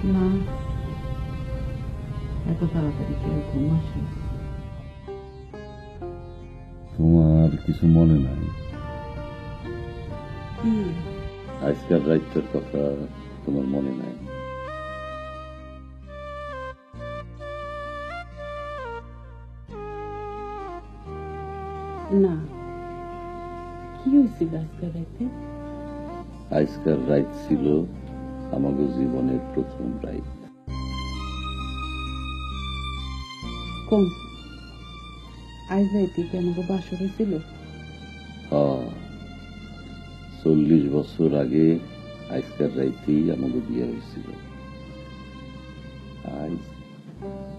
না, এত তাড়াতাড়ি কেউ ঘুম আসে? তোমার কিছু মনে নাই? কি? আজকাল রাইতের কথা তোমার মনে নাই? না, কি হয়েছিল আজকাল রাইতে? আজকাল রাইত ছিল আমাদের জীবনের প্রথম রাইত। কোন আজ রাইতে কি আমাকে বাসর হয়েছিল? 40 বছর আগে আজকাল রাইতেই আমাকে বিয়ে হয়েছিল। আজ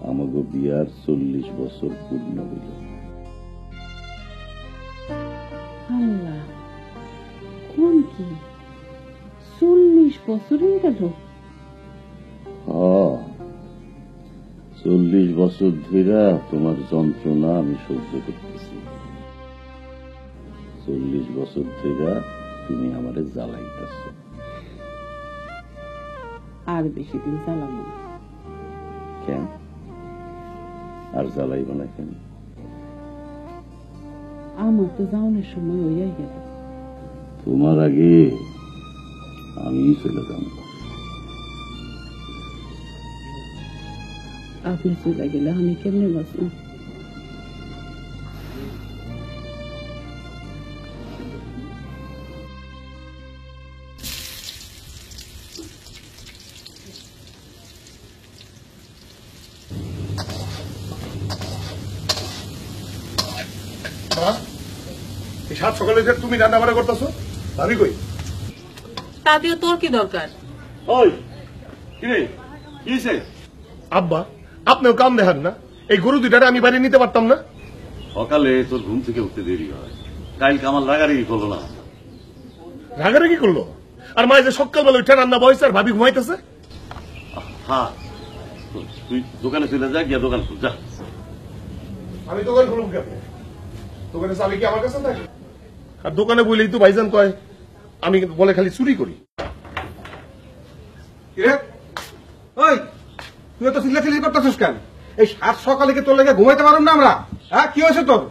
আমাকে বিয়ার 40 বছর পূর্ণ হইল। আল্লাহ, কোন কি 40 বছর হয়ে গেল? 40 বছর ধরে তোমার যন্ত্রণা আমি সহ্য করতেছি। 40 বছর ধরে তুমি আমারে জ্বালাইতেছ। আর বেশি দিন জ্বালাবো না। কেন আর জ্বালাইব না কেন? আমার তো যাওয়ানোর সময় হইয়া গেল। তোমার আগে আমি চলে যাব। আপনি চলে গেলে আমি কেমনে বাঁচব? সাত সকালে যে তুমি রান্না বান্না করতেছো, ভাবি কই? তা দিয়ে তোর কি দরকার? ওই কিরে কি হইছে? আব্বা, আপনিও কাম দেখান না? এই গরু দুইটারে আমি বাড়ি নিতে পারতাম না? সকালে তোর ঘুম থেকে উঠতে দেরি হয়, কালকে আমার রাগারাগি করলো না? রাগারাগি করলো? আর মায়ের যে সকালবেলা উঠে রান্না বয়স আর ভাবি ঘুমাইতেছে। হ্যাঁ, তুই দোকানে চলে যা, গিয়া দোকান খুল যা। আমি দোকান খুলুম কেন? দোকানে চাবি কি আমার কাছে থাকে? আর দোকানে বলেই তো ভাইজান কয় আমি বলে খালি চুরি করি। ওই তুই তো চিল্লাচিল্লি করতেছিস কেন? এই সাত সকালে কি তোর লেগে ঘুমাইতে পারুম না আমরা? হ্যাঁ, কি হয়েছে তোর?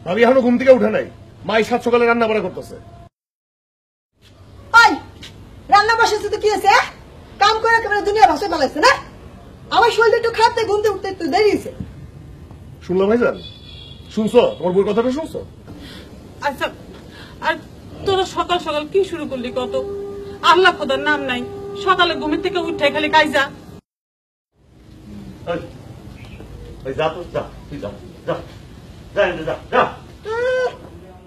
ভাবি এখনো ঘুম থেকে উঠে নাই, মাই সাত সকালে রান্না বান্না করতেছে। ওই রান্না বসেছে তো কি হয়েছে? কাম করে একেবারে দুনিয়া ভাষায় পালাইছে না? আমার শরীরটা একটু খারাপ, তাই ঘুমতে উঠতে একটু দেরি হয়েছে। শুনলো ভাইজান? শুনছো তোমার বই কথাটা শুনছো? আচ্ছা, আর তোরা সকাল সকাল কি শুরু করলি? কত আল্লাহ খোদার নাম নাই, সকালে ঘুমের থেকে উঠে খালি কাইজা। যা তো যা, তুই যা যা যা যা।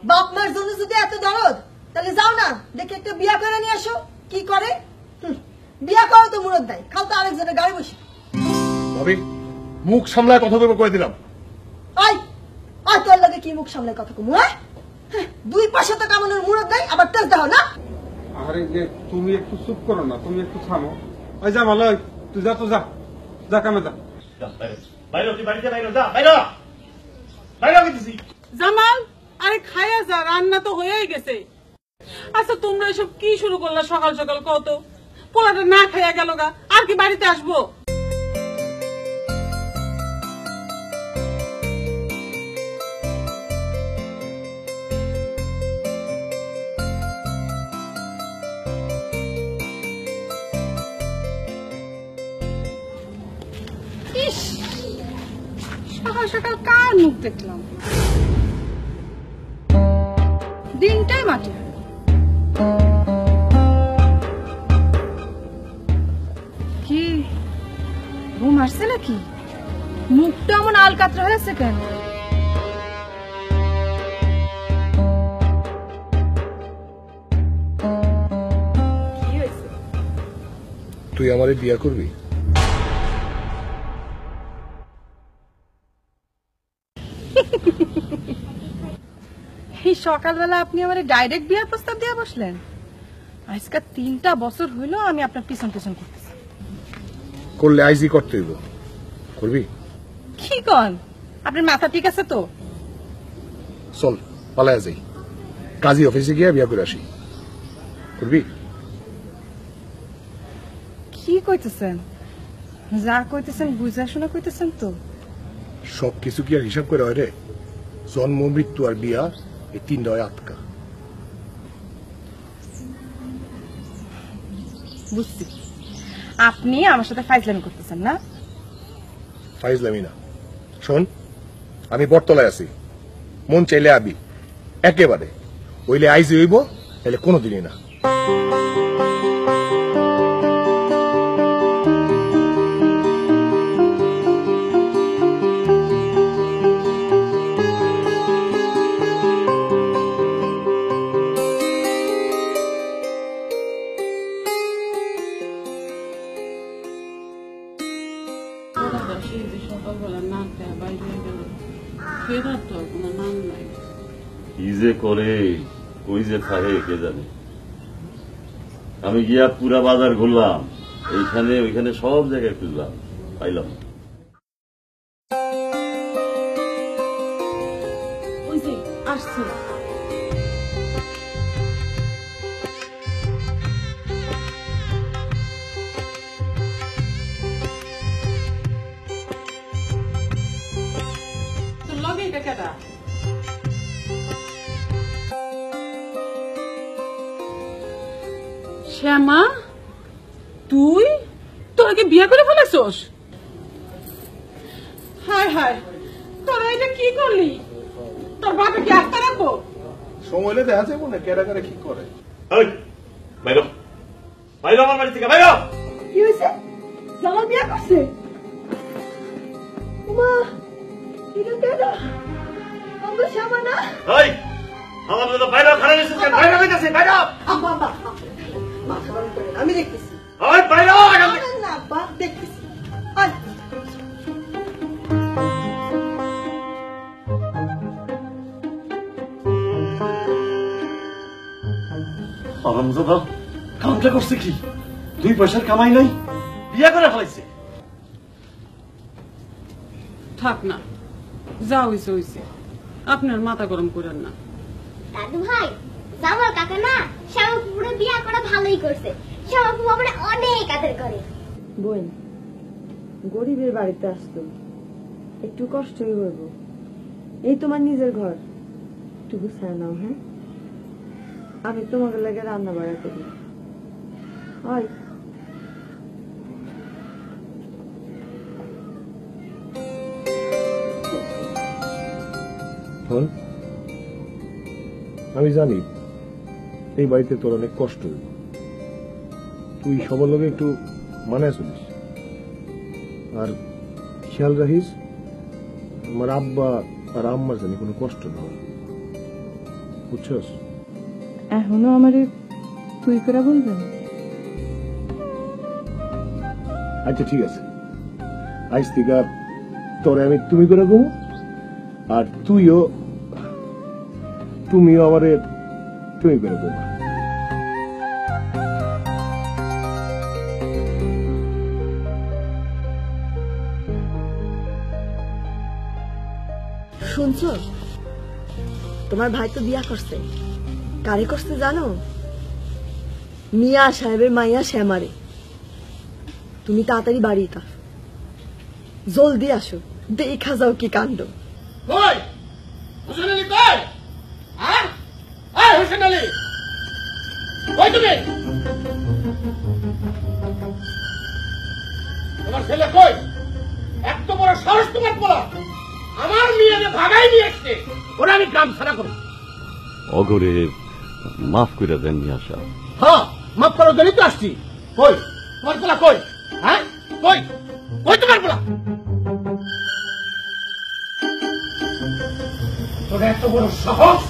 বাপ মার জন্য যদি এত দরদ, তাহলে যাও না দেখে একটা বিয়া করে নিয়ে আসো। কি করে? বিয়া করো তো মুরদ দেয়, খাও তো আরেকজনের গাড়ি বসে। ভাবি মুখ সামলায় কথা বলবো কয়ে দিলাম। ওই আর তোর লাগে কি মুখ সামলায় কথা কমু? দুই পয়সা তো কামানোর মুরদ দেয়, আবার তেজ দাও না? আরে যে তুমি একটু চুপ করো না, তুমি একটু থামো। ওই যা ভালো, তুই যা তো যা, যা কামে যা। জামাল, আরে খাইয়া যা, রান্না তো হয়েই গেছে। আচ্ছা তোমরা এসব কি শুরু করলা সকাল সকাল? কত পোলাটা না খাইয়া গেল গা, আর কি বাড়িতে আসবো? সকাল সকাল কার মুখ দেখলাম? দিনটাই মাটি। কি ঘুম আসছে নাকি? মুখটা এমন আলকাতরা হয়েছে কেন? কি হয়েছে? তুই আমারে বিয়া করবি? এই সকালবেলা আপনি আমার ডাইরেক্ট বিয়ার প্রস্তাব দিয়ে বসলেন? আজকে 3টা বছর হইলো আমি আপনার পিছন পিছন করতেছি। করলে আইজি করতে হইব, করবি? কি কন? আপনার মাথা ঠিক আছে তো? চল পালায়া যাই, কাজী অফিসে গিয়ে বিয়া করে আসি। করবি? কি কইতেছেন? যা কইতেছেন বুঝা শোনা কইতেছেন তো? সবকিছু কি আর হিসাব করে হয় রে? জন্ম, মৃত্যু আর বিয়া, এই তিনটা হয় আটকা। বুঝছি, আপনি আমার সাথে ফাইজলামি করতেছেন না? ফাইজলামি না। শোন, আমি বটতলায় আছি, মন চাইলে আবি একেবারে, ওইলে আইজি হইব, তাহলে কোনোদিনই না। সকালবেলা না খায় বাইরে গেল, ফেরার তো আর কোনো নাম নাই। কি যে করে, কই যে থাকে কে জানে। আমি গিয়া পুরা বাজার ঘুরলাম, এইখানে ওইখানে সব জায়গায় খুঁজলাম, পাইলাম না। ওই যে আসছে। তোর লগে এটা কেডা? শ্যামা, তুই তোর আগে বিয়ে করে ফেলেছস? হায় হায়, তোরা এটা কি করলি? তোর বাপে কি আটকা রাখবো? সময় হলে দেখা যাবো না কেডা করে কি করে। বাইর বাইর আমার বাড়ি থেকে বাইর। কি হয়েছে? জামাল বিয়া করছে? মা, এটা কেডা? আমরা শ্যামা না? আমার তো বাইরে খারাপ এসেছে, বাইরে হইতেছে, বাইরে। আব্বা আব্বা, মাথা গরম করে না, আমি দেখতেছি। বাইরে না আব্বা, দেখতেছি। আয়। আরামজাদা কামটা করছে কি? 2 পয়সার কামাই নাই, বিয়া করে ফেলাইছে। থাক না, যা হইছে হইছে, আপনার মাথা গরম করেন না। দাদু ভাই, জামাল কাকা না শ্যামাপুরে বিয়া করা ভালোই করছে। শ্যামাপু আমরা অনেক আদর করে। বোন, গরিবের বাড়িতে আসতো, একটু কষ্টই হইব। এই তোমার নিজের ঘর, একটু গুছায় নাও। হ্যাঁ, আমি তোমাকে লাগে রান্না বাড়া করি। হয় আমি জানি এই বাড়িতে তোর অনেক কষ্ট হইব, তুই সবার লোকে একটু মানায় চলিস, আর খেয়াল রাখিস আমার আব্বা আর আম্মার জানি কোনো কষ্ট না হয়, বুঝছস? এখনো আমারে তুই করে বলবেন? আচ্ছা ঠিক আছে, আজ থেকে তোরে আমি তুমি করে ঘুমো, আর তুমিও আমারে তুমি করে ঘুমা। শুনছো, তোমার ভাই তো বিয়া করছে। কারে করছে জানো? মিয়া সাহেবের মাইয়া শ্যামারে। তুমি তাড়াতাড়ি বাড়ি কা, জলদি আসো, দেখা যাও কি কাণ্ড। কই হোসেন আলী? কই? হ্যাঁ, এই হোসেন আলী, কই তুমি? তোমার ছেলে কই? এত বড় সাহস তোমার বলা? আমার মেয়েকে ভাগাই নিয়ে এসছে, ওরা আমি গ্রাম ছাড়া করব। অগরে মাফ করে দেন মিয়া সাহেব। হ্যাঁ, মাফ করার জন্যই তো আসছি। কই তোমার বলা? কই? হ্যাঁ, কই কই তোমার বলা? তোর এত বড় সাহস,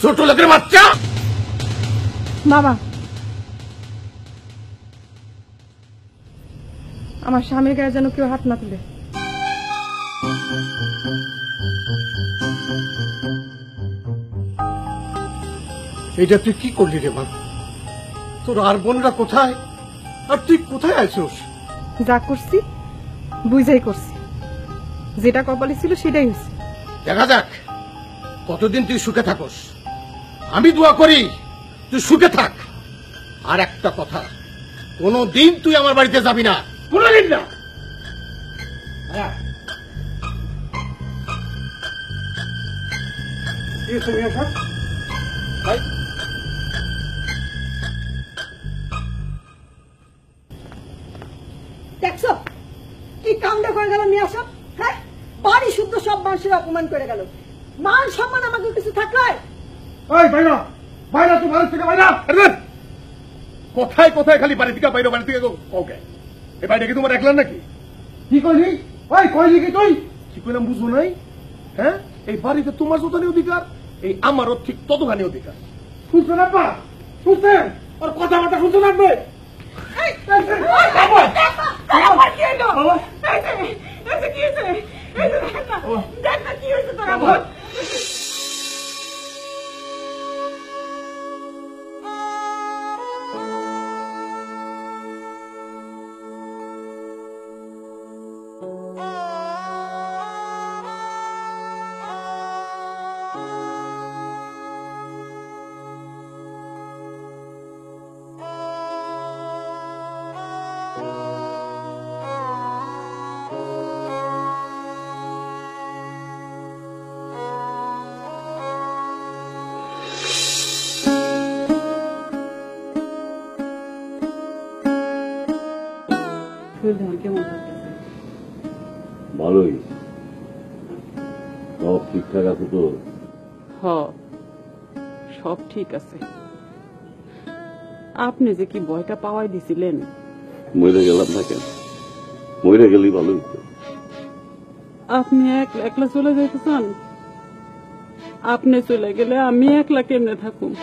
ছোট লোকের বাচ্চা! বাবা, আমার স্বামীর গায়ে যেন কেউ হাত না তুলে। এটা তুই কি করলি রে মা? তোর আর বোনরা কোথায়, আর তুই কোথায় আছিস? যা করছি বুঝাই করছি, যেটা কপালে ছিল সেটাই হয়েছে। দেখা যাক কতদিন তুই সুখে থাকস। আমি দোয়া করি তুই সুখে থাক। আর একটা কথা, কোনদিন তুই আমার বাড়িতে যাবি না, কোনদিন না। কি হয়েছে মিয়া সাহেব? ভাই দেখছো কি কামটা করে গেল মিয়া সাহেব? হ্যাঁ, বাড়ি শুদ্ধ সব মানুষের অপমান করে গেল। মান সম্মান আমাকে কিছু থাকলে ওই বাইরা বাইরা, তুই বাড়ি থেকে বাইরা। কোথায় কোথায় খালি বাড়ি থেকে বাইরে, বাড়ি থেকে ওকে এই বাড়িটা কি তোমার একলা নাকি? কি কইলি? ওই কইলি কি তুই? কি কইলাম বুঝো নাই? হ্যাঁ, এই বাড়িতে তোমার যতখানি অধিকার, এই আমারও ঠিক ততখানি অধিকার। শুনছেন আব্বা? শুনছেন? ওর কথাবার্তা শুনতে লাগবে। কেমন থাকতেছে? ভালোই, সব ঠিকঠাক আছে তো? হ, সব ঠিক আছে। আপনি যে কি ভয়টা পাওয়াই দিছিলেন। মরে গেলাম না কেন? মরে গেলেই ভালো হইতো। আপনি একলা চলে যেতে চান? আপনি চলে গেলে আমি একলা কেমনে থাকুম?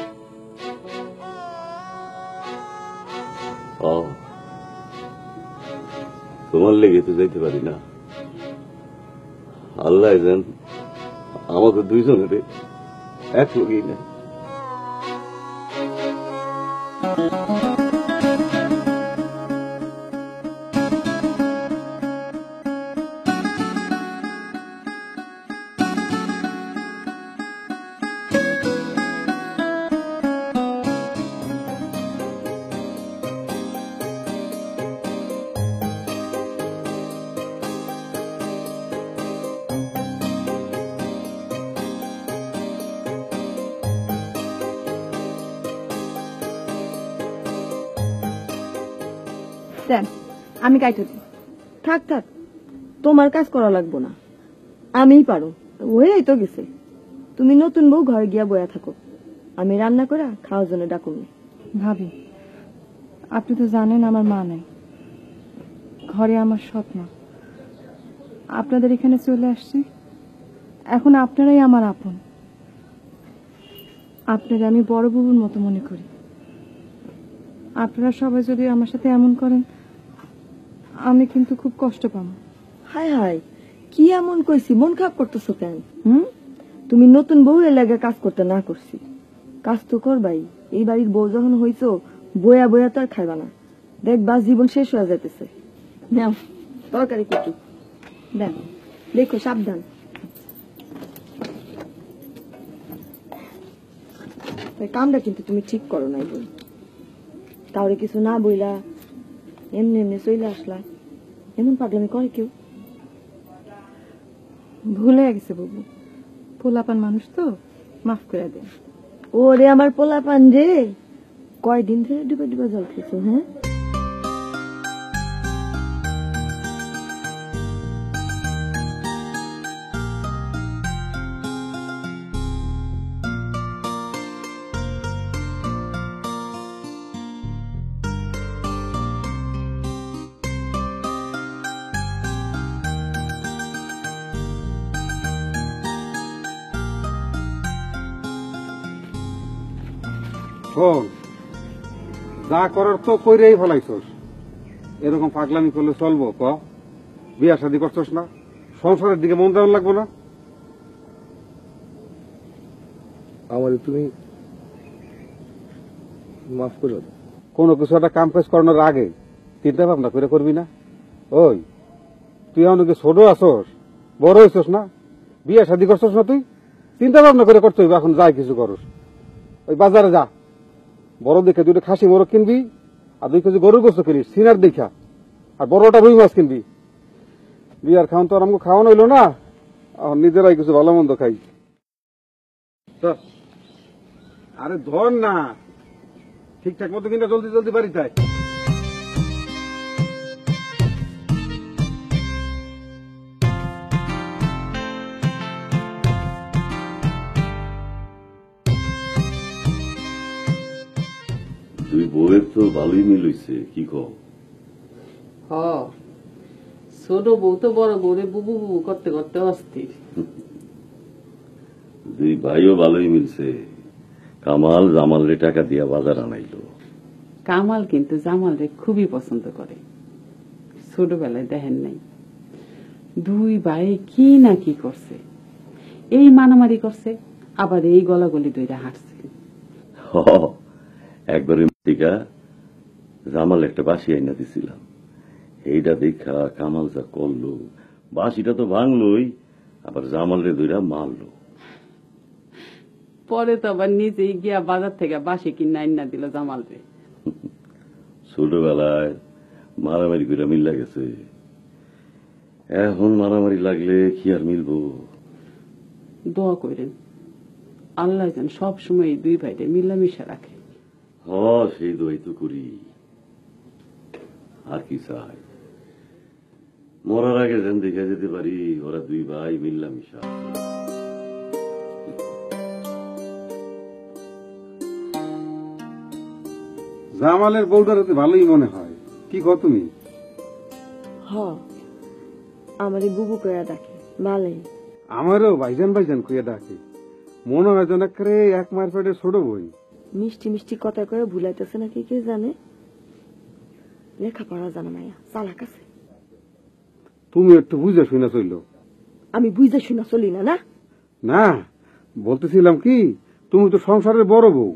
তোমার লেগে তো যাইতে পারি না। আল্লাহ জান আমাকে দুইজনের এক লগেই না। দেন আমি কাইতে দিই। থাক থাক, তোমার কাজ করা লাগবো না, আমিই পারো। ওই তো গেছে, তুমি নতুন বউ ঘরে গিয়া বয়া থাকো, আমি রান্না করে খাওয়ার জন্য ডাকুন। ভাবি, আপনি তো জানেন আমার মা নাই, ঘরে আমার সৎ মা। আপনাদের এখানে চলে আসছি, এখন আপনারাই আমার আপন। আপনারা আমি বড় বাবুর মতো মনে করি। আপনারা সবাই যদি আমার সাথে এমন করেন, আমি কিন্তু খুব কষ্ট পাবো। হায় হায়, কি এমন কইছি? মন খারাপ করতেছো কেন? তুমি নতুন বউ এর লাগে কাজ করতে না করছি, কাজ তো করবাই। এই বাড়ির বউ যখন হইছো, বয়া বয়া তো আর খাইবা না, দেখবা জীবন শেষ হয়ে যাইতেছে। নাও তরকারি কুটু দেন, দেখো সাবধান। কামটা কিন্তু তুমি ঠিক করো নাই বই, তাহলে কিছু না বইলা এমনি এমনি চলে আসলা, এমন পাগলামি করে কেউ? ভুলে গেছে বাবু, পোলাপান মানুষ তো, মাফ করে দেন। ওরে আমার পোলাপান রে, কয়দিন ধরে ডুবে ডুবে জল খেয়েছো? হ্যাঁ, শোন, যা করার তো কইরেই ফেলাইছস, এরকম পাগলামি করলে চলবো? ক, বিয়া শাদী করছস না, সংসারের দিকে মন দেওয়ার লাগবো না? আমার তুমি মাফ করে দাও। কোনো কিছু একটা কাম কাজ করানোর আগে চিন্তা ভাবনা করে করবি না? ওই তুই অনেকে ছোট আছস, বড় হইছস না, বিয়া শাদী করছস না, তুই চিন্তা ভাবনা করে করতে হইব। এখন যাই কিছু করস, ওই বাজারে যা, বড় দেখে দুটো খাসি বড় কিনবি, আর 2 কেজি গরুর গোস্ত কিনিস সিনার দেখা, আর বড়টা রুই মাছ কিনবি। বিয়ার খাওয়ান তো আর আমাকে খাওয়ানো হইলো না, এখন নিজেরাই কিছু ভালো মন্দ খাই। আরে ধর না, ঠিকঠাক মতো কিনা জলদি জলদি বাড়ি যায়। দুই বউয়ের তো ভালোই মিল হইছে, কি কও? হ, ছোট বউ তো বড় বউরে বুবু বুবু করতে করতে অস্থির। দুই ভাইও ভালোই মিলছে। কামাল জামালরে টাকা দিয়া বাজার আনাইলো। কামাল কিন্তু জামালরে খুবই পছন্দ করে। ছোটবেলায় দেখেন নাই দুই ভাই কি না কি করছে, এই মারামারি করছে, আবার এই গলাগলি দইরা হাঁটছে। একবারে টিকা জামাল একটা বাসি আইনা দিছিলাম, এইটা দেখা কামাল যা করলো, বাসিটা তো ভাঙলই, আবার জামালরে দইরা মারলো। পরে তো আবার নিজেই গিয়া বাজার থেকে বাসি কিনা আইনা দিল জামালরে। ছোটবেলায় মারামারি করে মিল্লা গেছে, এখন মারামারি লাগলে কি আর মিলবো? দোয়া করেন আল্লাহ যেন সব সময় দুই ভাইরে মিলামিশা রাখে। সেই দোয়াই তো করি, আর কি চাই? মরার আগে যেন দেখে যেতে পারি ওরা দুই ভাই মিল্লামিশা। জামালের বউটার ভালোই মনে হয়, কি কও তুমি? হ, আমারে বুবু কইয়া ডাকে, ভালোই। আমারও ভাইজান ভাইজান কইয়া ডাকে, মনে হয় যেন একেবারে এক মায়ের পেটে ছোট বই। মিষ্টি মিষ্টি কথা কয়ে ভুলাইতেছে নাকি কে জানে। লেখাপড়া জানা মাইয়া, চালাক আছে। তুমি একটু বুঝে শুনে চলল। আমি বুঝে শুনা চলি না। না না, বলতেছিলাম কি, তুমি তো সংসারের বড় বউ,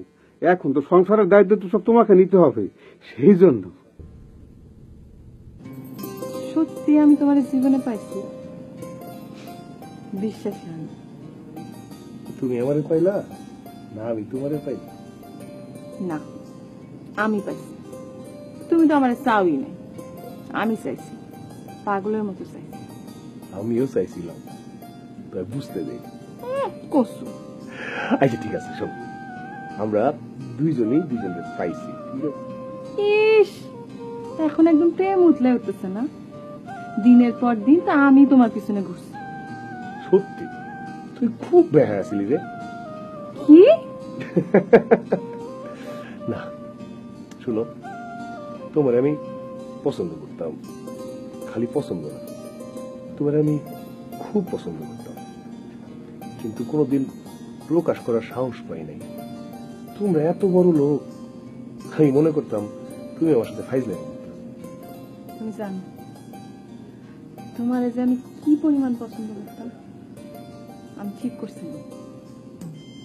এখন তো সংসারের দায়িত্ব তো সব তোমাকে নিতে হবে, সেই জন্য। সত্যি আমি তোমার জীবনে পাইছি, বিশ্বাস হয় না। তুমি আমারে পাইলা না আমি তোমারে পাইলা? না, আমি পাইছি। তুমি তো আমার চাওই নাই, আমি চাইছি, পাগলের মতো চাইছি। আমিও চাইছিলাম, তাই বুঝতে দেই কসু। আচ্ছা ঠিক আছে, সব আমরা দুইজনেই দুইজনের পাইছি, ঠিক আছে? ইস, এখন একদম প্রেম উঠলে উঠতেছে না? দিনের পর দিন তা আমি তোমার পিছনে ঘুরছি। সত্যি তুই খুব বেহায়া আছিলি রে। কি? না শুনো, তোমার আমি পছন্দ করতাম, খালি পছন্দ না, তোমার আমি খুব পছন্দ করতাম, কিন্তু কোনোদিন প্রকাশ করার সাহস পাই নাই। তোমরা এত বড় লোক, আমি মনে করতাম তুমি আমার সাথে ফাইজলামি করতে। তুমি জানো তোমার যে আমি কি পরিমাণ পছন্দ করতাম? আমি ঠিক করছিলাম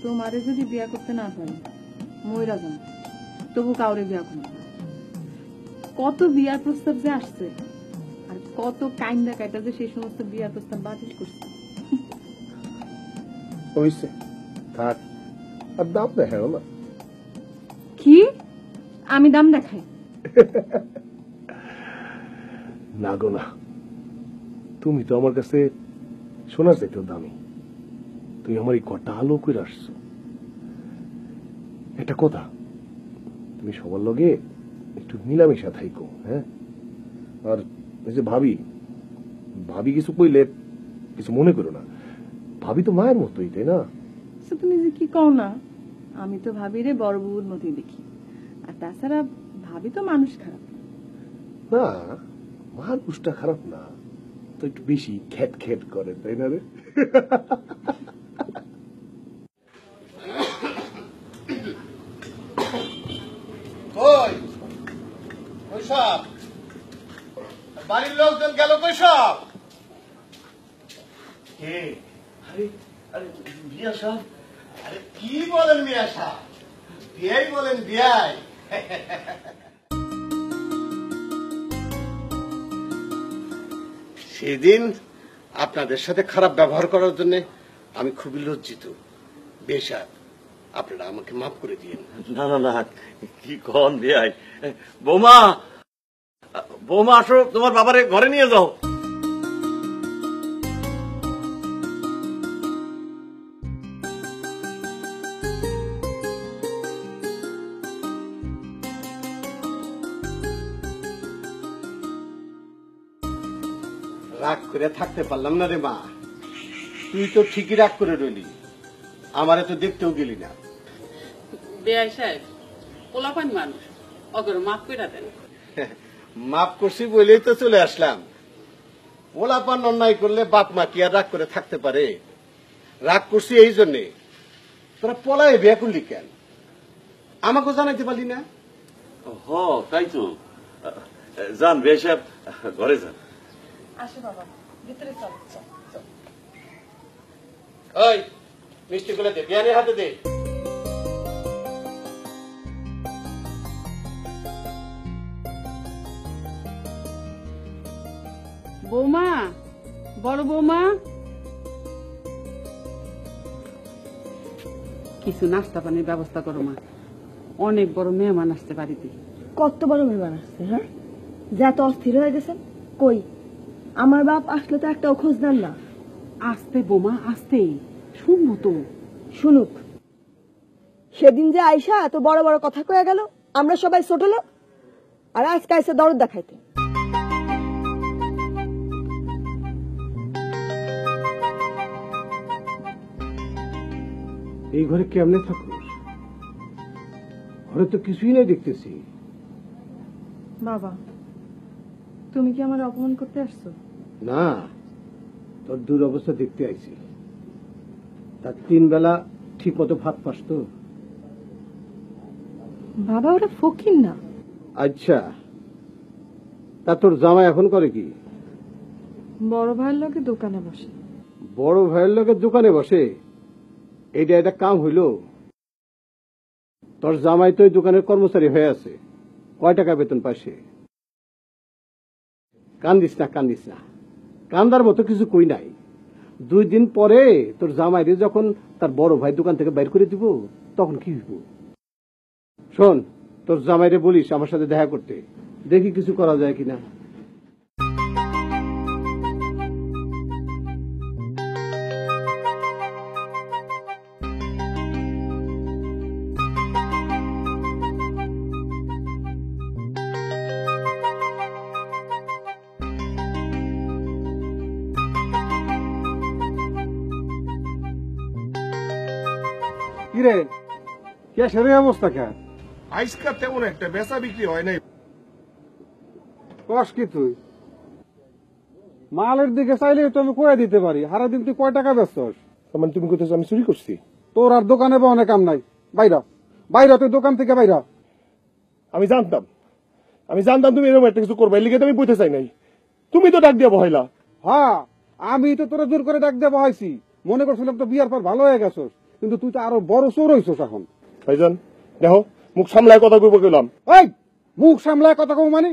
তোমারে যদি বিয়া করতে না পারি মইরা যাবো, তবু কাউরে বিয়া করবো না। কত বিয়ার প্রস্তাব যে আসছে, আর কত কাইন্দা কাইটা যে সেই সমস্ত বিয়ার প্রস্তাব বাতিল করছে। হইছে, থাক, আর দাম দেখাও না। কি আমি দাম দেখাই? না গো না, তুমি তো আমার কাছে শোনার চাইতেও দামি। তুমি আমার এই কটা আলো করে আসছো। একটা কথা, তুমি সবার লগে একটু মিলামিশা থাইকো, হ্যাঁ? আর এই যে ভাবি ভাবি কিছু কইলে কিছু মনে করো না, ভাবি তো মায়ের মতোই, তাই না? তুমি যে কি কও না, আমি তো ভাবি রে বড় বউর মতোই দেখি। আর তাছাড়া ভাবি তো মানুষ খারাপ না, মানুষটা খারাপ না, তো একটু বেশি খ্যাট খ্যাট করে, তাই না রে? বাড়ির লোকজন গেল কই সব? বিয়া সাহেব, আরে কি বলেন মিয়া সাহেব? বিয়াই বলেন বিয়াই। সেদিন আপনাদের সাথে খারাপ ব্যবহার করার জন্য আমি খুবই লজ্জিত। বেশা আপনারা আমাকে মাফ করে দিয়েন। না না না, কি কন বিয়াই? বৌমা, বৌমা আসো, তোমার বাবারে ঘরে নিয়ে যাও। রাগ করে থাকতে পারলাম না রে মা। তুই তো ঠিকই রাগ করে রইলি, আমারে তো দেখতেও গেলি না। বেআই সাহেব পোলাপান মানুষ, অগর মাফ করে দেন। মাফ করছি বলেই তো চলে আসলাম। পোলাপান অন্যায় করলে বাপ মা কি আর রাগ করে থাকতে পারে? রাগ করছি এই জন্যে। তোরা পলায় বিয়া করলি কেন, আমাকে জানাইতে পারলি না? হ তাই তো। যান বেশ, ঘরে যান। আসো বাবা, ভিতরে চলো। ওই মিষ্টি গুলো দে, বিয়ানের হাতে দে। বৌমা, বড় বৌমা, কিছু নাস্তা পানির ব্যবস্থা করো মা, অনেক বড় মেহমান আসতে বাড়িতে। কত বড় মেহমান আসছে, হ্যাঁ? যা তো অস্থির হয়ে গেছেন। কই আমার বাপ আসলে তো একটা খোঁজ দেন না। আসতে বৌমা, আসতে, শুনবো তো। শুনুক। সেদিন যে আয়শা এত বড় বড় কথা কয়ে গেল, আমরা সবাই ছোট লোক, আর আজকে এসে দরদ দেখাইতে। এই ঘরে কেমনে থাকুস? ঘরে তো কিছুই নাই দেখতেছি। বাবা, তুমি কি আমার অপমান করতে আসছো? না, তোর দুরবস্থা দেখতে আইছি। তার 3 বেলা ঠিক মতো ভাত পাস তো? বাবা, ওরা ফকির না। আচ্ছা, তা তোর জামাই এখন করে কি? বড় ভাইয়ের লোকে দোকানে বসে। বড় ভাইয়ের লোকের দোকানে বসে? এইটা একটা কাম হইল? তোর জামাই তো দোকানের কর্মচারী হয়ে আছে, কয় টাকা বেতন পায় সে? কান্দিস না, কান্দিস না, কান্দার মতো কিছু কই নাই। 2 দিন পরে তোর জামাইরে যখন তার বড় ভাই দোকান থেকে বাইর করে দিব, তখন কি হইব? শোন, তোর জামাইরে বলিস আমার সাথে দেখা করতে, দেখি কিছু করা যায় কিনা। কিরে, ক্যাশের এই অবস্থা কে? আজকাল তেমন একটা বেচা বিক্রি হয় নাই। কস কি তুই? মালের দিকে চাইলে তো আমি কয়ে দিতে পারি, সারাদিন তুই কয় টাকা বেচছস? মানে তুমি কোথাও আমি চুরি করছি? তোর আর দোকানে বা অনেক কাম নাই, বাইরা বাইরা, তুই দোকান থেকে বাইরা। আমি জানতাম তুমি এরকম একটা কিছু করবে, এই লিগে তো আমি বইতে চাই নাই। তুমি তো ডাক দিয়া বহাইলা। হ্যাঁ, আমি তো তোরা জোর করে ডাক দিয়ে বহাইছি, মনে করছিলাম তো বিয়ার পর ভালো হয়ে গেছস, কিন্তু তুই তো আরো বড় চোর হইছস এখন। ভাইজান দেখো, মুখ সামলায় কথা কইব কইলাম। এই মুখ সামলায় কথা কও মানে?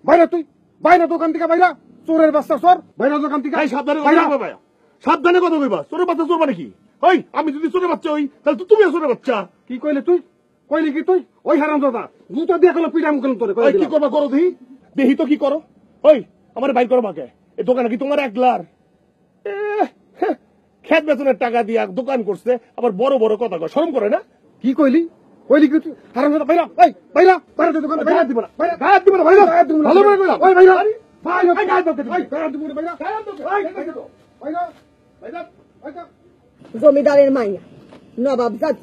বাইরা তুই, বাইরা দোকান থেকে বাইরা, চোরের বাচ্চা চোর, বাইরা দোকান থেকে। সাবধানে কথা কইবা ভাইয়া, সাবধানে কথা কইবা। চোরের বাচ্চা চোর মানে কি? ওই আমি যদি চোরের বাচ্চা হই, তাহলে তো তুমিও চোরের বাচ্চা। কি কইলে তুই? কইলি কি তুই? ওই হারামজাদা জুতো দিয়ে গেল পিটাম গেল তোরে। কি করবা করো, দেখি তো কি করো। ওই আমার বাইর করো মাকে। এই দোকানে কি তোমার একলার? খেত বেতনের টাকা দিয়া দোকান করছে, আবার বড় বড় কথা কয়, শরম করে না? কি কইলি? কইলি কি তুই? হারামজাদা বাইরা, এই বাইরা, বাইরা তুই দোকান থেকে। গায়ে দিব না, গায়ে দিব না, ভালো করে কইলাম। ওই বাইরা, বাইরা গায়ে দাও, এই বাইরা দিব না, বাইরা গায়ে দাও, বাইরা বাইরা বাইরা। জমিদারের মাইয়া, নবাব জাত,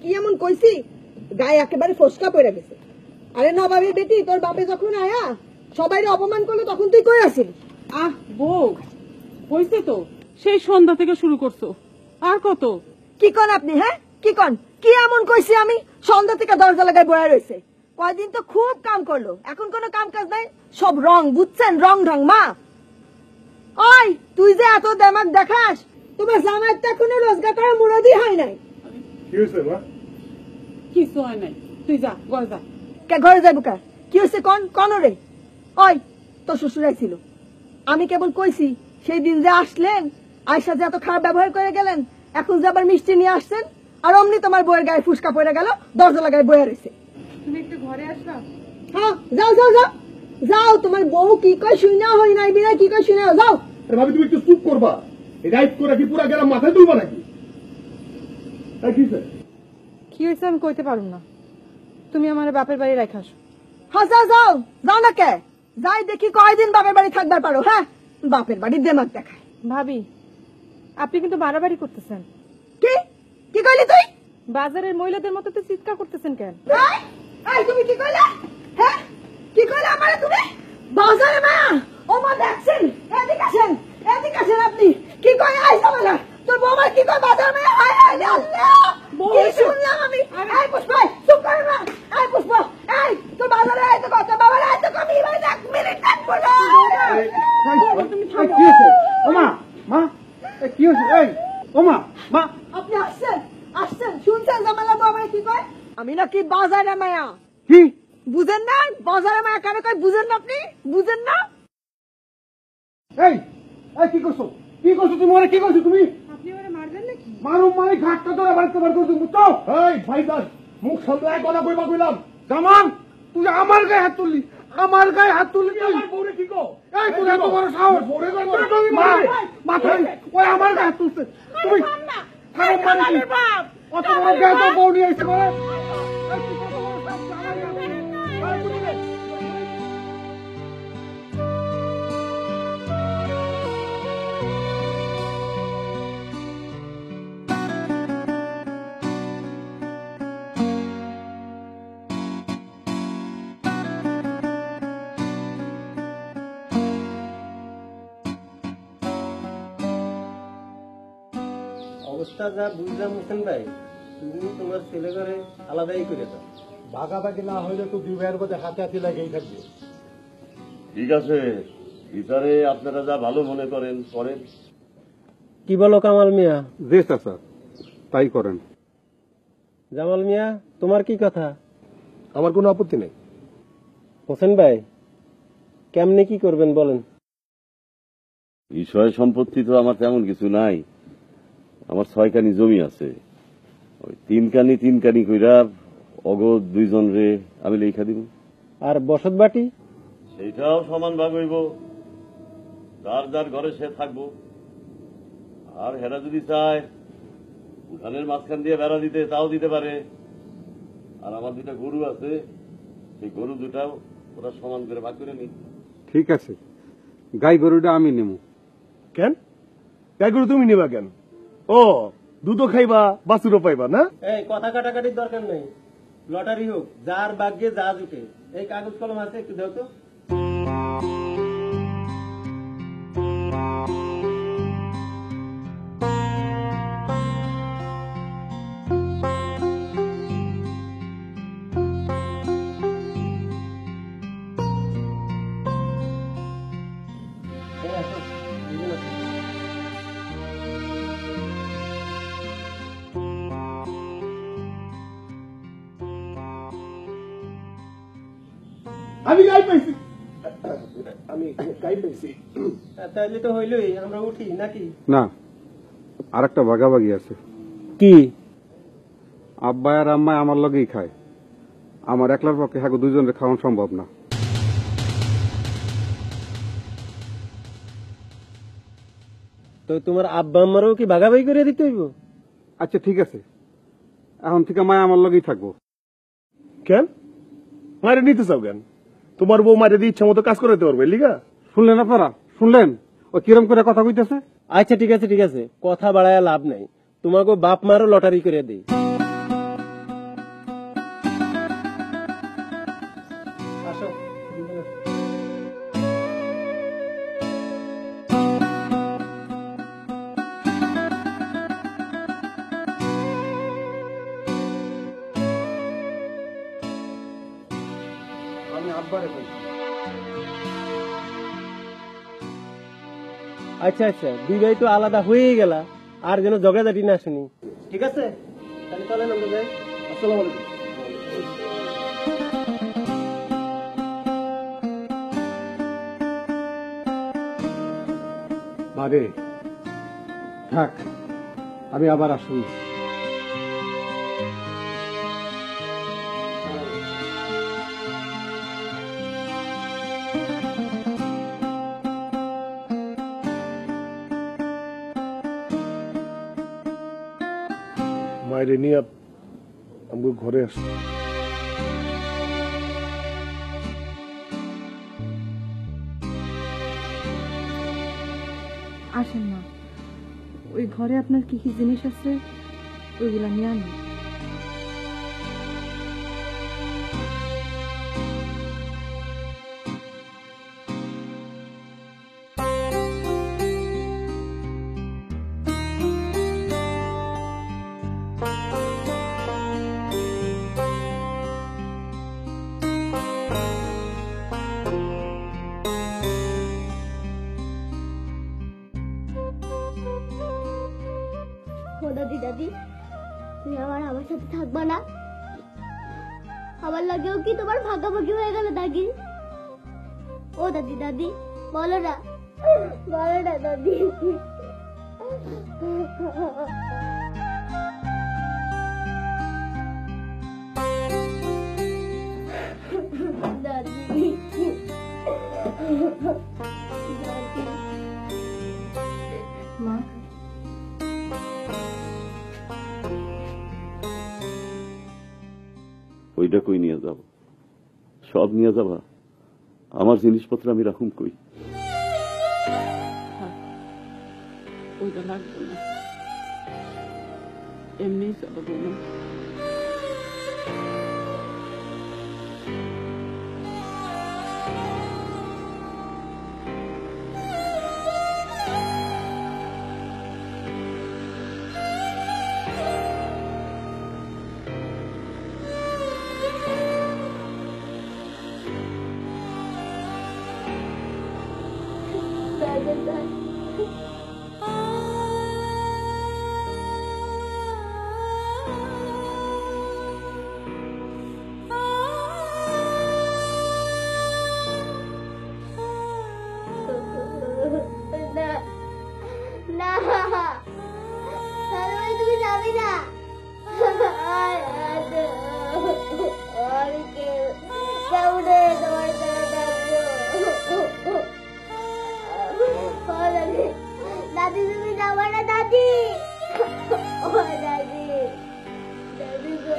কি এমন কইছি গায়ে একেবারে ফসকা পড়ে গেছে। আরে নবাবের বেটি, তোর বাপে যখন আয়া সবাই অপমান করলো, তখন তুই কই আসিলি? আহ বউ, হইছে তো, সেই সন্ধ্যা থেকে শুরু করছো, আর কত? কি কন আপনি? হ্যাঁ কি কন? কি এমন কইছি আমি? সন্ধ্যা থেকে দরজা লাগায় বয়া রয়েছে। কয়দিন তো খুব কাম করলো, এখন কোনো কাম কাজ নাই, সব রং, বুঝছেন? রং ঢং। মা, ওই তুই যে এত দেমাক দেখাস, তোমার জামাই তো এখনো রোজগার করার মুরাদি হয় নাই। কি হয়েছে মা? কিছু হয় নাই, তুই যা ঘরে যা। কে ঘরে যাবো? কে কি হয়েছে? কন রে? ওই তোর শ্বশুর ছিল, আমি কেবল কইছি সেই দিন যে আসলেন, আয়সা যে এত খারাপ ব্যবহার করে গেলেন, এখন যে আবার মিষ্টি নিয়ে আসছেন, আর অমনি তোমার বউয়ের গায়ে ফুসকা পড়ে গেল, দরজা লাগায় বয়ে রয়েছে। তুমি একটু ঘরে আসবা? হ্যাঁ যাও যাও যাও যাও, তোমার বউ কি কয় শুই না, হয় নাই বিনা কি কয় শুই না, যাও। ভাবি তুমি একটু চুপ করবা, রাইট করে কি পুরা গেলাম মাথায় তুলবা নাকি? কি হয়েছে আমি কইতে পারুম না, তুমি আমার বাপের বাড়ি রেখে আসো। হ্যাঁ যাও যাও যাও না কে, যাই দেখি কয়দিন বাপের বাড়ি থাকবার পারো। হ্যাঁ বাপের বাড়ির দেমাগ দেখায়। ভাবি, আপনি কিন্তু বাড়াবাড়ি করতেছেন। কি কি কইলি তুই? বাজারের মহিলাদের মতো তো চিৎকার করতেছেন কেন? এই তুমি কি কইলে? হ্যাঁ কি কইলে আমারে তুমি? বাজারে মা ও মা দেখছেন, এদিকে আসেন আপনি। কি কই আইসা বলা তোর বৌমা কি কই বাজার মা? হায় হায় আল্লাহ, কি শুনলাম আমি। এই পুষ্পা চুপ কর না। এই পুষ্পা, এই তোর বাজারে আইতে কত বাবা আইতে কম এই এক মিনিট থাকবো না। তুমি থামো। কি হইছে ওমা? মা কি হইছে? এই ওমা মা, আপনি আসছেন শুনছেন জামালা বাবা কি কয়? আমি নাকি বাজারে মায়া। কি বুঝেন না? বাজারে মায়া কারে কয় বুঝেন না? আপনি বুঝেন না? এই এই কি করছো? কি করছো তুমি? ওরে কি করছো তুমি? আপনি ওরে মারবেন নাকি? মারুম মানে ঘাটটা ধরে বাড়িতে বার করে তুমি। তো এই ভাইদার মুখ সামলায় গলা কইবা কইলাম। জামান তুই আমার গায়ে হাত তুললি, আমার গায়ে হাত তুললি তুই। আমার বউরে কি কও? এই তুই এত বড় সাহস? বউরে কই মা মাথা ওই আমার গায়ে হাত তুলছে। তুমি থাম মানে কি? অত বড় গায়ে তো বউ নিয়ে এসে করে। অবস্থা যা বুঝলাম হোসেন ভাই, তুমি তোমার ছেলে ঘরে আলাদাই করে দাও। ভাগাভাগি না হইলে তো দুই ভাইয়ের মধ্যে হাতে হাতে লাগেই থাকবে। ঠিক আছে, বিচারে আপনারা যা ভালো মনে করেন করেন। কি বলো কামাল মিয়া? জি চাচা, তাই করেন। জামাল মিয়া, তোমার কি কথা? আমার কোনো আপত্তি নেই। হোসেন ভাই, কেমনে কি করবেন বলেন? বিষয় সম্পত্তি তো আমার তেমন কিছু নাই। আমার 6 কানি জমি আছে, ওই 3 কানি কইরা অগদ 2 জন রে আমি লেখা দিব। আর বসত বাটি? সেইটাও সমান ভাগ হইব, যার যার ঘরে সে থাকবো। আর হেরা যদি চায় উঠানের মাঝখান দিয়ে বেড়া দিতে, তাও দিতে পারে। আর আমার 2টা গরু আছে, সেই গরু দুটাও ওরা সমান করে ভাগ করে নি। ঠিক আছে, গাই গরুটা আমি নেব। কেন গাই গরু তুমি নিবা কেন? ও দুধও খাইবা বাছুরও পাইবা না? এই কথা কাটাকাটির দরকার নেই, লটারি হোক, যার ভাগ্যে যা জুটে। এই কাগজ কলম আছে, একটু দাও তো। আমি গাই পাইছি, আমি গাই পাইছি। তাইলে তো হইলই, আমরা উঠি নাকি? না, আর একটা ভাগাভাগি আছে। কি? আব্বা আর আম্মা আমার লগেই খায়, আমার একলার পক্ষে হ্যাঁ 2 জনের খাওয়ানো সম্ভব না। তো তোমার আব্বা আম্মারও কি ভাগাভাগি করে দিতে হইব? আচ্ছা ঠিক আছে, এখন থেকে মায়া আমার লগেই থাকবো। কেন মায়ের নিতে চাও কেন? তোমার বউ মায়ের দিয়ে ইচ্ছা মতো কাজ করাতে পারবে লিগা? শুনলেন আপনারা? শুনলেন ও কিরম করে কথা কইতেছে? আচ্ছা ঠিক আছে, কথা বাড়ায় লাভ নাই। তোমাকে বাপ মারও লটারি করে দেই। আসো। আমি আব্বারে কইছি। আচ্ছা, 2 ভাই তো আলাদা হয়েই গেলা, আর যেন জগাজাটি না শুনি। ঠিক আছে, তাহলে চলেন আমরা যাই। আসসালামু আলাইকুম। বারে থাক, আমি আবার আসুন। মায়ের নিয়ে আমাকে ঘরে আস। আসেন না, ওই ঘরে আপনার কি কি জিনিস আছে ওইগুলা নিয়ে আনুন। ও দাদি দাদি, তুমি আমার সাথে থাকবা না? আমার লাগেও কি তোমার ভাগাভাগি হয়ে গেল দাদি? ও দাদি দাদি, বলো না দাদি। দাদি মা, ওইটা কই নিয়ে যাব? সব নিয়ে যাবা? আমার জিনিসপত্র আমি রাখুম কই? ওইটা লাগবে না, এমনি চলো বৌমা। তুমি যাবি না? দাদি তুমি যাবে না দাদি? ও দাদি, দাদি গো।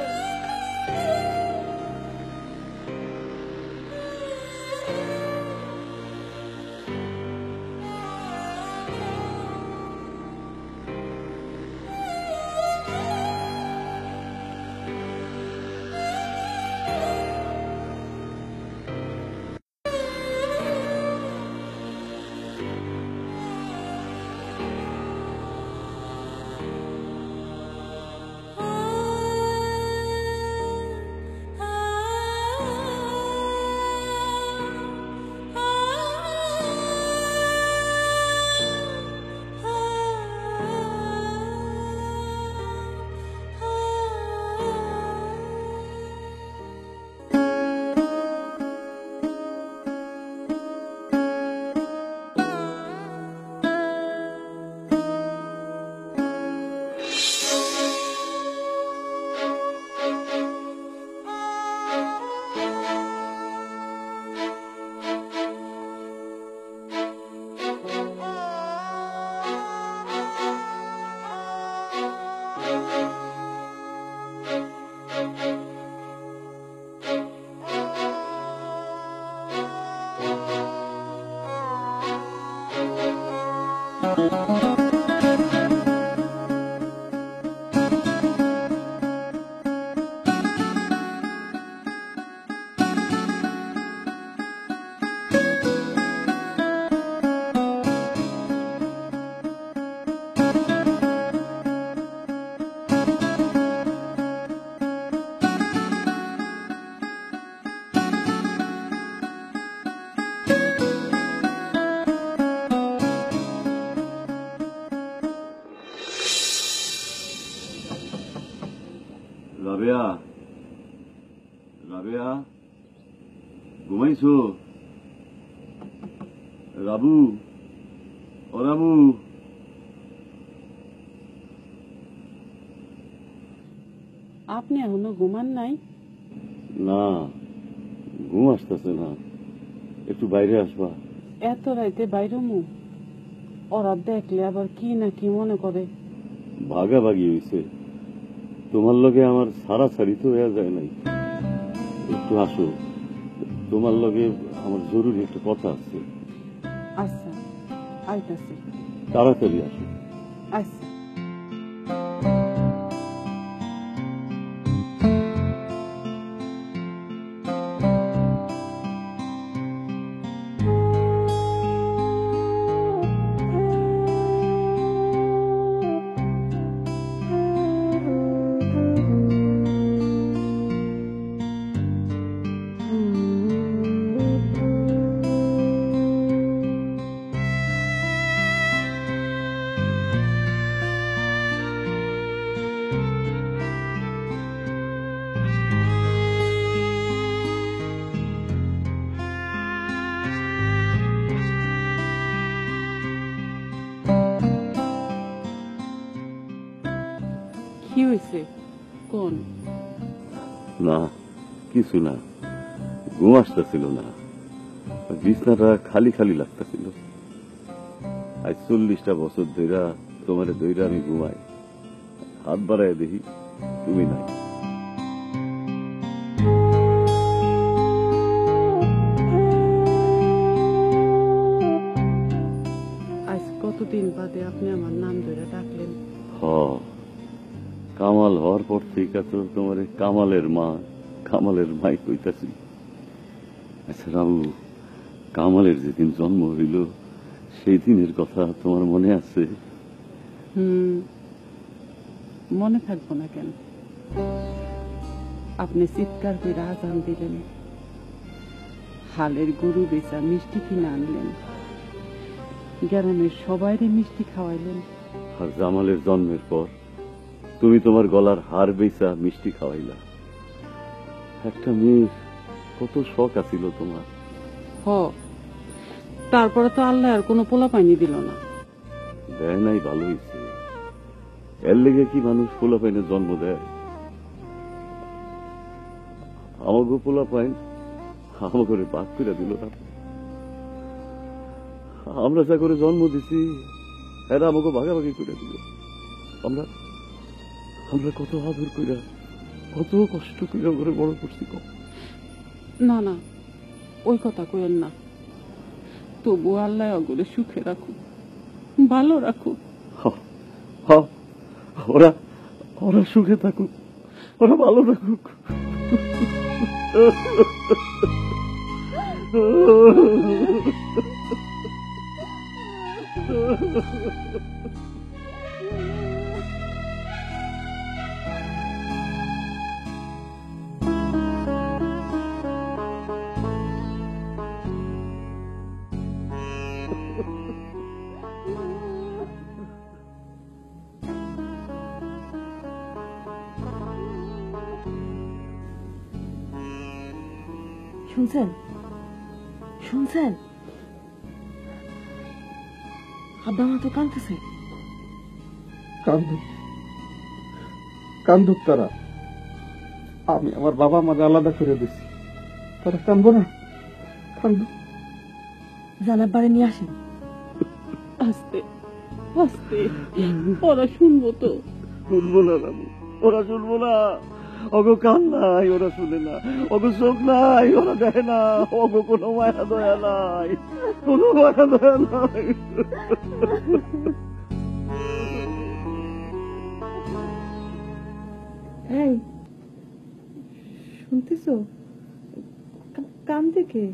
রাবেয়া, রাবেয়া, ঘুমাইছো? রাবু, ও রাবু। আপনি এখনো ঘুমান নাই? না, ঘুম আসতেছে না, একটু বাইরে আসবা? এত রাইতে বাইরে মু? ওরা দেখলে আবার কি না কি মনে করে। ভাগাভাগি হইছে, তোমার লগে আমার সারা সারি তো হয়ে যায় নাই। একটু আসো, তোমার লগে আমার জরুরি একটা কথা আছে। আচ্ছা, আইতাছি। তাড়াতাড়ি আসো। আচ্ছা। কি হয়েছে কোন? না কিছু না, ঘুম আসতেছিল না, বিছনাটা খালি খালি লাগতেছিল। আজ 40টা বছর ধইরা তোমার দইরা আমি ঘুমাই, হাত বাড়ায় দেখি তুমি নাই। আজ কতদিন বাদে আপনি আমার নাম ধরে ডাকলেন? কামাল হওয়ার পর থেকে তো তোমার কামালের মা কামালের মাই কইতাছি। আচ্ছা রামু, কামালের যেদিন জন্ম হইল সেই দিনের কথা তোমার মনে আছে? মনে থাকবো না কেন? আপনি চিৎকার করে আজান দিলেন, হালের গরু বেচা মিষ্টি কিনে আনলেন, গ্রামের সবাইরে মিষ্টি খাওয়াইলেন। আর জামালের জন্মের পর তুমি তোমার গলার হার বেচা মিষ্টি খাওয়াইলা। একটা মেয়ের কত শখ আছিল তোমার। তারপরে তো আল্লাহ আর কোনো পোলা পাইনি দিল না। দেয় নাই, ভালো হয়েছে। এর লেগে কি মানুষ পোলা পাইনে জন্ম দেয়? আমাকে পোলা পাইন আমাকে বাদ করে দিল না। আমরা যা করে জন্ম দিছি এরা আমাকে ভাগাভাগি করে দিল। আমরা আমরা কত আদর কইরা কত কষ্ট কইরা করে বড় করছি। না না, ওই কথা কইেন না। তবু আল্লাহ ওগুলো সুখে রাখুক, ভালো রাখুক। ওরা ওরা সুখে থাকুক, ওরা ভালো থাকুক। শুনছেন শুনছেন? আব্বা মা তো কাঁদতেছে। কান্দুক তারা, আমি আমার বাবা মাকে আলাদা করে দিছি, তারা কান্দবো না? কান্দুক। জানার বাড়ি নিয়ে আসেন। আস্তে আস্তে, ওরা শুনবো তো। শুনবো না রামু, ওরা শুনবো না। অগো কান নাই, ওরা শুনে না। অগো চোখ নাই, ওরা দেখে না। অগো কোনো মায়া দয়া নাই, কোনো মায়া দয়া নাই। এই শুনতেছো? কান্দে কে?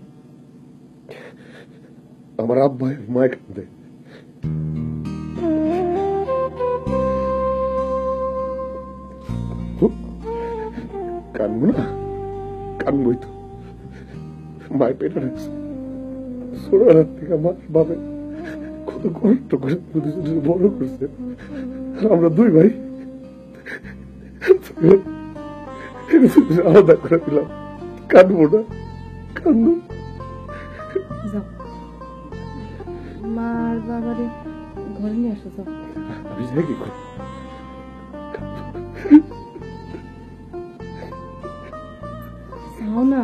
আমার আব্বা মায় কান্দে। কানবো না? কানবই তো। মায় পেটে রাখছে ছোটবেলার থেকে। আমার বাবা কত কষ্ট করে বড় করছে। আমরা দুই ভাই আলাদা করে দিলাম। কানবো না? কান্দো। যাও, মার বাবারে ঘরে নিয়ে আসো। যাও। আমি যাই কি করি? যাও না।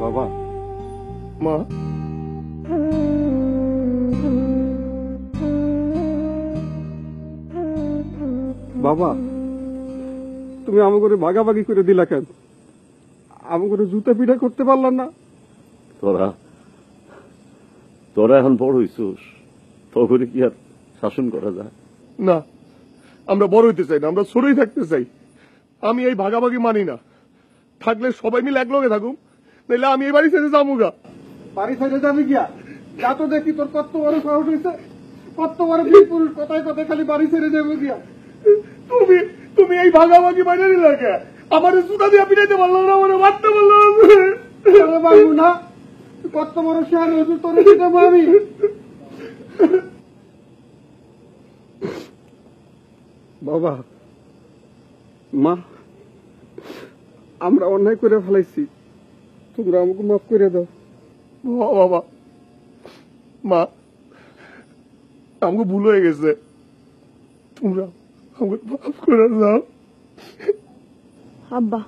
বাবা, মা, বাবা, তুমি আমাকে ভাগাভাগি করে দিলা কেন? আমাকে জুতা পিঠা করতে পারলাম না? তোরা এখন বড় হইছিস, তখন কি আর শাসন করা যায়? না, আমরা বড় হইতে চাই না, আমরা ছোটই থাকতে চাই। আমি এই ভাগাভাগি মানি না। থাকলে সবাই মিলে এক লগে থাকুম, নাইলে আমি এই বাড়ি ছেড়ে যাবো। বাড়ি ছেড়ে যাবি গিয়া? যা তো দেখি তোর কত বড় সাহস হয়েছে, কত বড় বীর পুরুষ, কথায় কথায় খালি বাড়ি ছেড়ে যাবো গিয়া। তুমি এই ভাগাভাগি মানে নিলে কে? আমার জুতা দিয়ে পিটাইতে পারলো না, আমার মারতে পারলো পারবো না। কত বড় শেয়ার হয়েছে তোর সেটা আমি। বাবা মা, আমরা অন্যায় করে ফেলাইছি, তোমরা আমাকে মাফ করে দাও। বাবা মা, আমাকে ভুল হয়ে গেছে, তোমরা আমাকে মাফ করে দাও। আব্বা,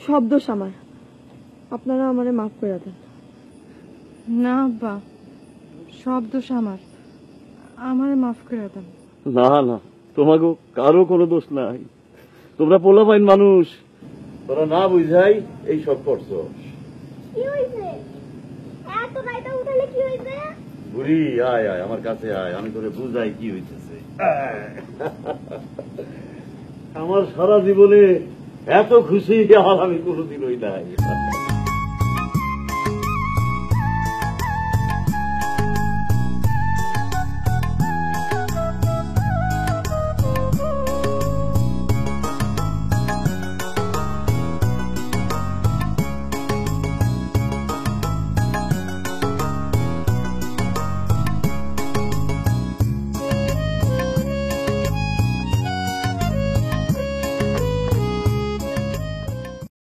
সব দোষ আমার, আপনারা আমারে মাফ করে দেন। না আব্বা, সব দোষ আমার, আমারে মাফ করে দেন। না না, তোমাকে কারো কোনো দোষ নাই। তোমরা পোলাপাইন মানুষ, তোরা না বুঝাই এই সব করছো। কি হইছে? এত রাইতে উঠালে কি হইছে? বুড়ি আয় আয়, আমার কাছে আয়, আমি তোরে বুঝাই কি হইতেছে। আমার সারা জীবনে এত খুশি আর আমি কোনোদিন হই নাই।